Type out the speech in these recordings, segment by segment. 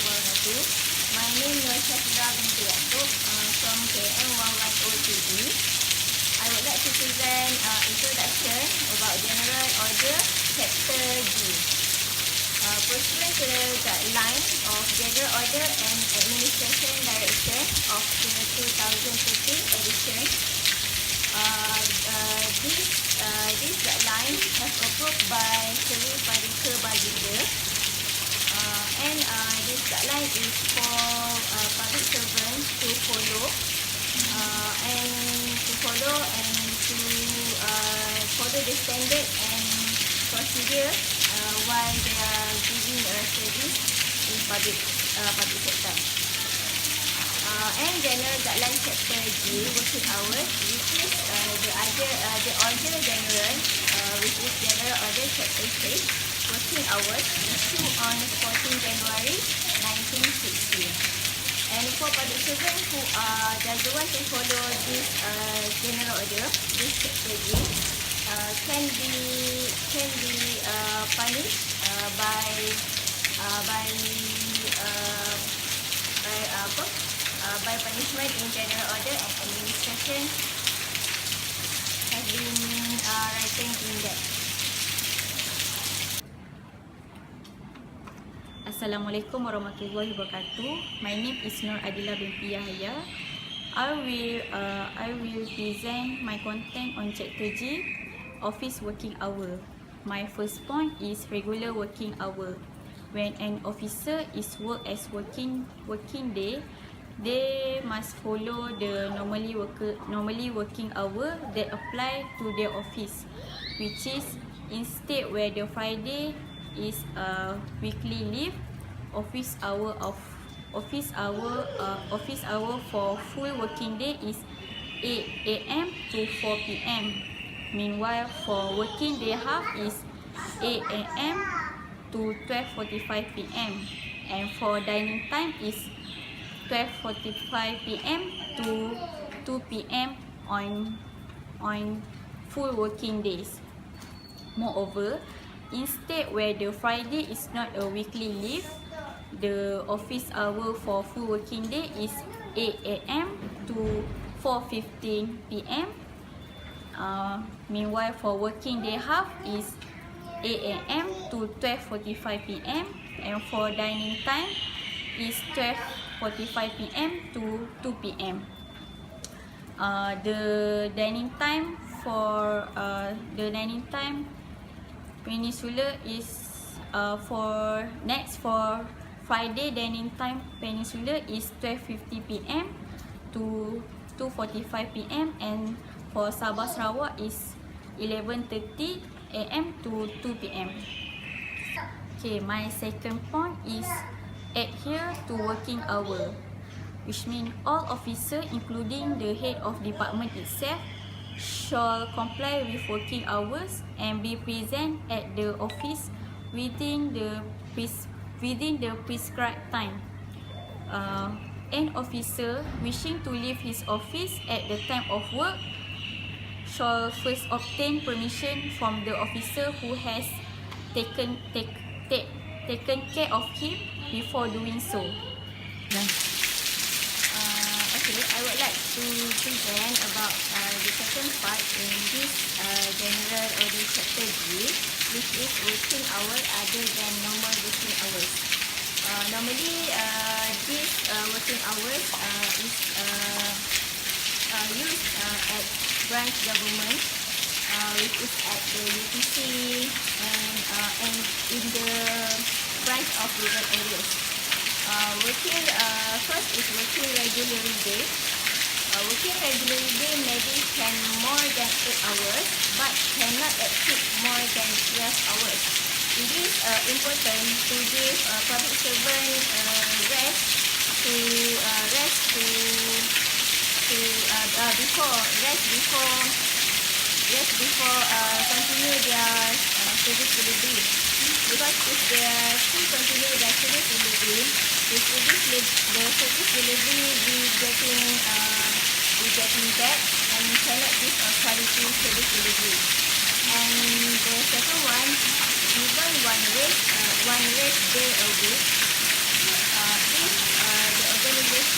wabarakatuh. My name is Nur Syafira binti Yaakob from KM 110TV. I would like to present introduction about General Order Chapter G. Pursuant to the guideline of General Order and Administration Direction of the 2013 edition, this guideline has approved by Seri Parika Baginda, and this guideline is for public servants to follow and to follow the standard and procedure while they are giving service in public sector. And General Guideline Chapter G, working hours, which is the Order General, which is General Order Chapter 6, working hours, issued on 14 January 1960. And for public servants who doesn't want to follow this General Order, this Chapter G, can be punished by punishment in General Order and Administration has been written in that. Assalamualaikum warahmatullahi wabarakatuh. My name is Nur Adila binti Yahya. I will present my content on Chapter G, Office Working Hour. My first point is regular working hour. When an officer is work as working day, they must follow the normally working hour that apply to their office, which is instead where the Friday is a weekly leave, office hour for full working day is 8 AM to 4 PM. Meanwhile, for working day half is 8 AM to 12:45 PM, and for dining time is 12:45 PM to 2 PM on full working days. Moreover, instead where the Friday is not a weekly leave, the office hour for full working day is 8 AM to 4:15 PM. Meanwhile, for working day half is 8 AM to 12:45 PM, and for dining time is 12:45 PM to 2 PM. The dining time Peninsula is for Friday dining time Peninsula is 12:50 PM to 2:45 PM, and for Sabah Sarawak is 11:30 AM to 2 PM. Okay, my second point is adhere to working hour, which means all officers, including the head of department itself, shall comply with working hours and be present at the office within the prescribed time. An officer wishing to leave his office at the time of work shall first obtain permission from the officer who has taken care of him before doing so. Okay, I would like to present about the second part in this General Order Chapter G, which is working hours other than normal working hours. Normally, this working hours is used at branch government, which is at the UTC and in the branch of rural areas. First is working regularly day. Working regularly day maybe can more than 8 hours, but cannot exceed more than 12 hours. It is important to give public servant rest before continue their service delivery. Because if they still continue their service delivery, the service delivery will getting bad and cannot give a quality service delivery. And the second one, even one rest day a week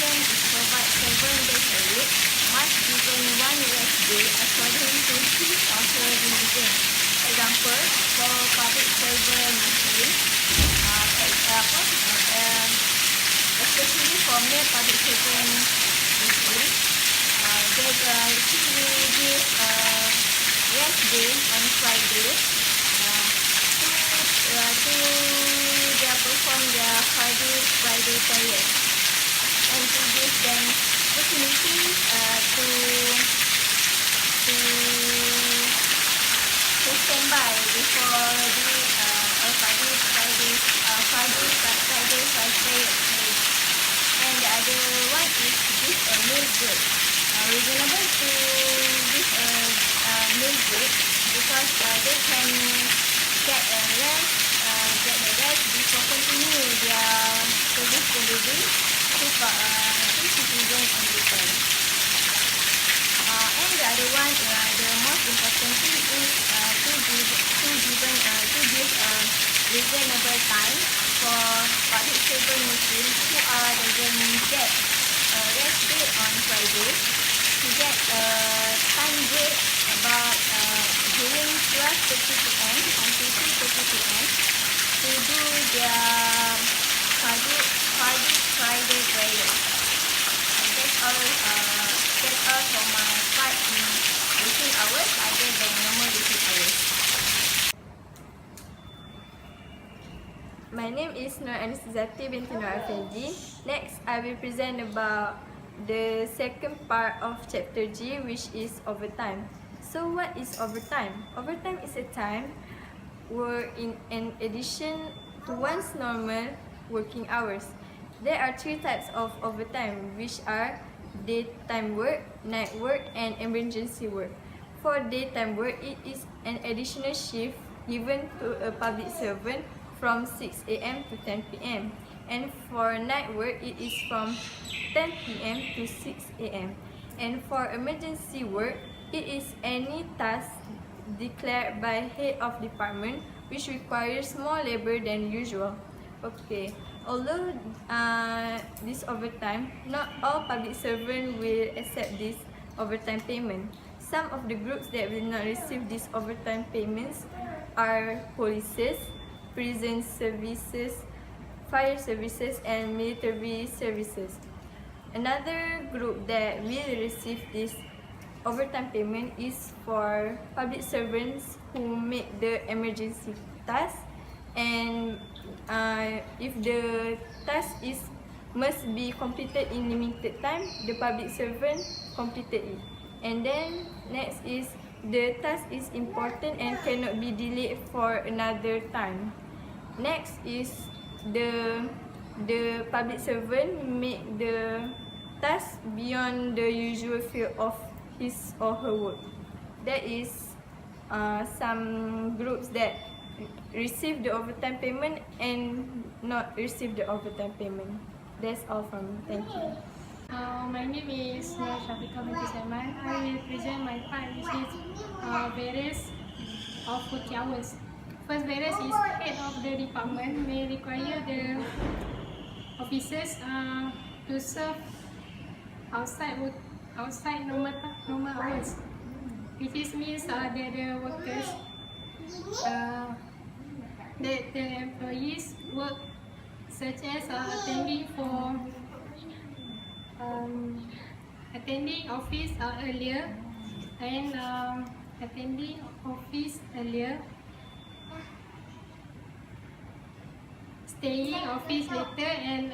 organization is provide 7 days a week, must given 1 rest day according to his or her religion. Example, for public servant Muslim, especially for male public servant Muslim, he will give rest day on Friday to perform their Friday prayer, and to give them opportunity to stand by before the Friday prayer. And the other one is give a meal break. Reasonable to give a meal break because they can get the rest before continue their service delivery to citizens and return. And the other one, the most important thing is to give a reasonable time for public servant Muslim who doesn't get rest day on Friday to get time break about during 12:30 p.m. until 2:30 p.m. to do their Friday prayer. And that's all for my part in working hours other than normal working hours. My name is Nur Anisizati binti Nur Effendi. Next, I will present about the second part of chapter G, which is overtime. So what is overtime? Overtime is a time work in addition to one's normal working hours. There are 3 types of overtime, which are daytime work, night work, and emergency work. For daytime work, it is an additional shift given to a public servant from 6 a.m. to 10 p.m. And for night work, it is from 10 p.m. to 6 a.m. And for emergency work, it is any task declared by head of department which requires more labor than usual. Okay, although this overtime, not all public servants will accept this overtime payment. Some of the groups that will not receive these overtime payments are police, prison services, fire services, and military services. Another group that will receive this overtime payment is for public servants who make the emergency task, and if the task must be completed in limited time, the public servant completed it. And then next is the task is important and cannot be delayed for another time. Next is the public servant make the task beyond the usual field of his or her work. There is some groups that receive the overtime payment and not receive the overtime payment. That's all from me. Thank you. My name is Nur Syafiqah binti Saiman. I will present my part, which is various of working hours. First, various is head of the department may require the officers to serve outside normal hours, which is means that the workers, that the employees work such as attending office earlier and attending office earlier, staying office later, and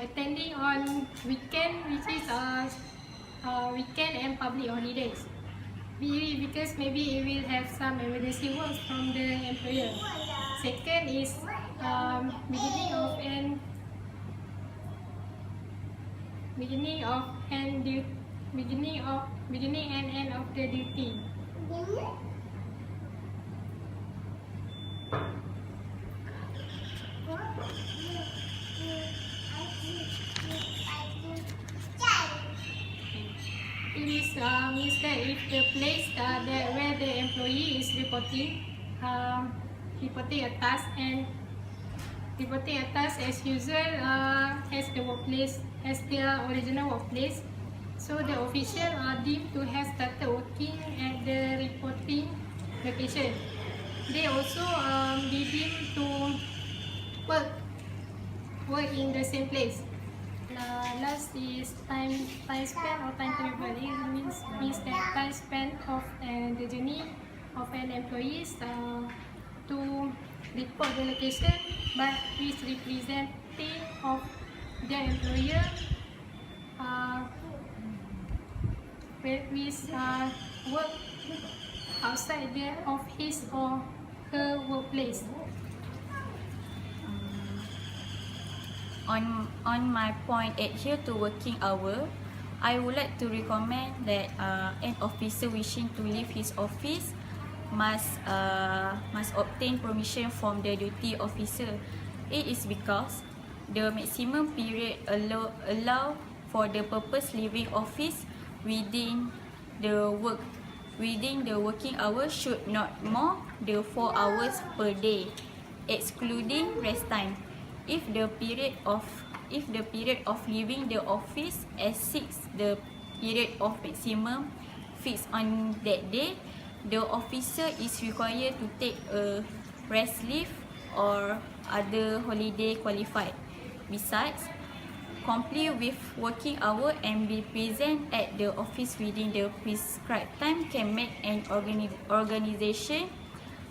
attending on weekend, which is weekend and public holidays, because maybe it will have some emergency works from the employer. Second is beginning and end of the duty. It is means that if the place where the employee is reporting a task, and reporting a task as usual as the workplace, as their original workplace. So the official are deemed to have started working at the reporting location. They also be deemed to work in the same place. Last is time spent or time travel. It means that time spent of the journey of an employee to report the location, but which representing of their employer which work outside of his or her workplace. On my point, adhere to working hour, I would like to recommend that an officer wishing to leave his office must obtain permission from the duty officer. It is because the maximum period allow for the purpose leaving office within the working hours should not more than 4 hours per day, excluding rest time. If the period of leaving the office exceeds the period of maximum fixed on that day, the officer is required to take a rest leave or other holiday qualified. Besides, comply with working hour and be present at the office within the prescribed time can make an organization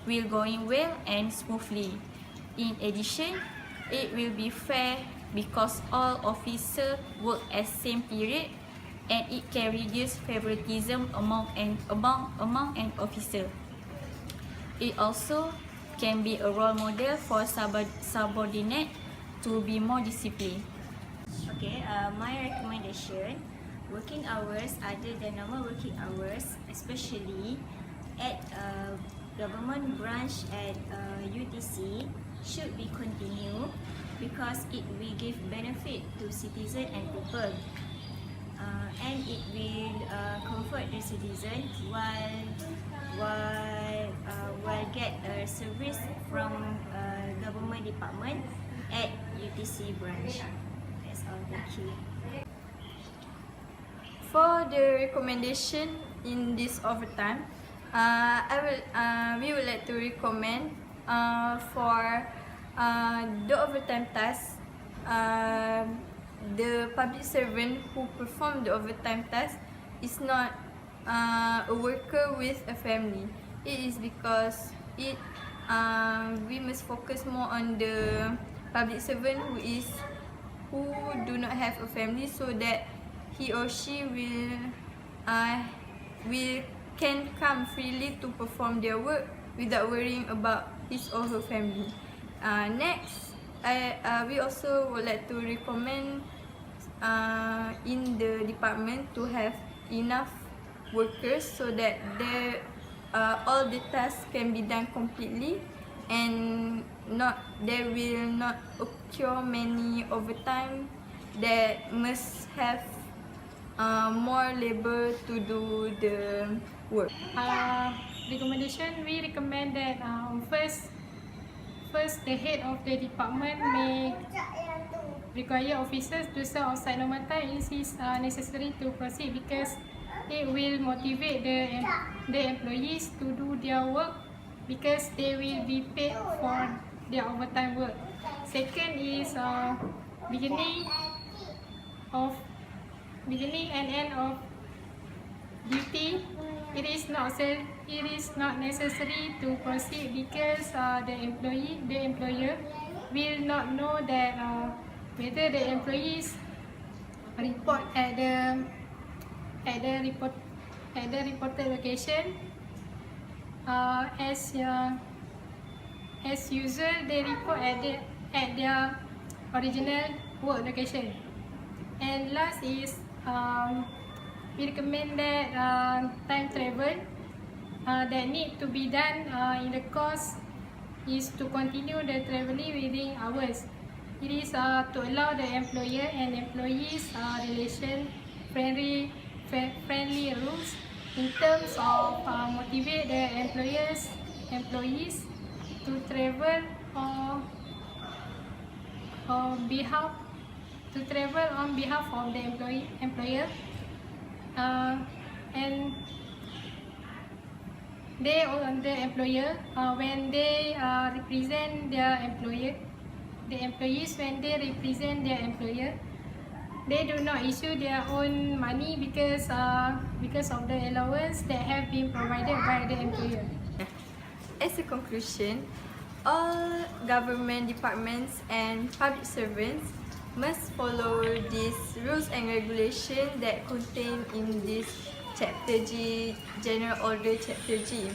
will going well and smoothly. In addition, it will be fair because all officers work at same period, and it can reduce favoritism among an officer. It also can be a role model for subordinate to be more disciplined. Okay, my recommendation, working hours other than normal working hours, especially at government branch at UTC, should be continued because it will give benefit to citizen and people, and it will comfort the citizen while get a service from government department at UTC branch. That's all. Thank you. For the recommendation in this overtime, we would like to recommend for the overtime task. The public servant who perform the overtime task is not a worker with a family. It is because we must focus more on the public servant who do not have a family, so that he or she can come freely to perform their work without worrying about his or her family. Next, we also would like to recommend in the department to have enough workers so that all the tasks can be done completely, and there will not occur many overtime that must have more labor to do the work. Recommendation, we recommend that first the head of the department may require officers to serve outside normal time. It is necessary to proceed because it will motivate the employees to do their work because they will be paid for their overtime work. Second is beginning and end of duty. It is not necessary to proceed because the employer will not know that whether the employees report at the reported location. As usual, they report at their original work location. And last is we recommend that time travel that need to be done in the course is to continue the traveling within hours. It is to allow the employer and employees relation friendly rules in terms of motivate the employees to travel or on behalf of the employer, and the employer when they represent their employer, the employees when they represent their employer, they do not issue their own money because of the allowance that have been provided by the employer. As a conclusion, all government departments and public servants must follow these rules and regulations that contained in this Chapter G, General Order Chapter G,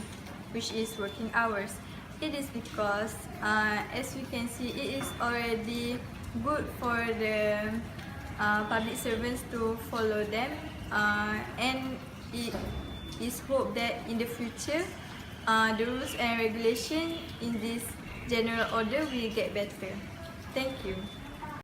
which is working hours. It is because, as we can see, it is already good for the public servants to follow them, and it is hoped that in the future, the rules and regulations in this general order will get better. Thank you.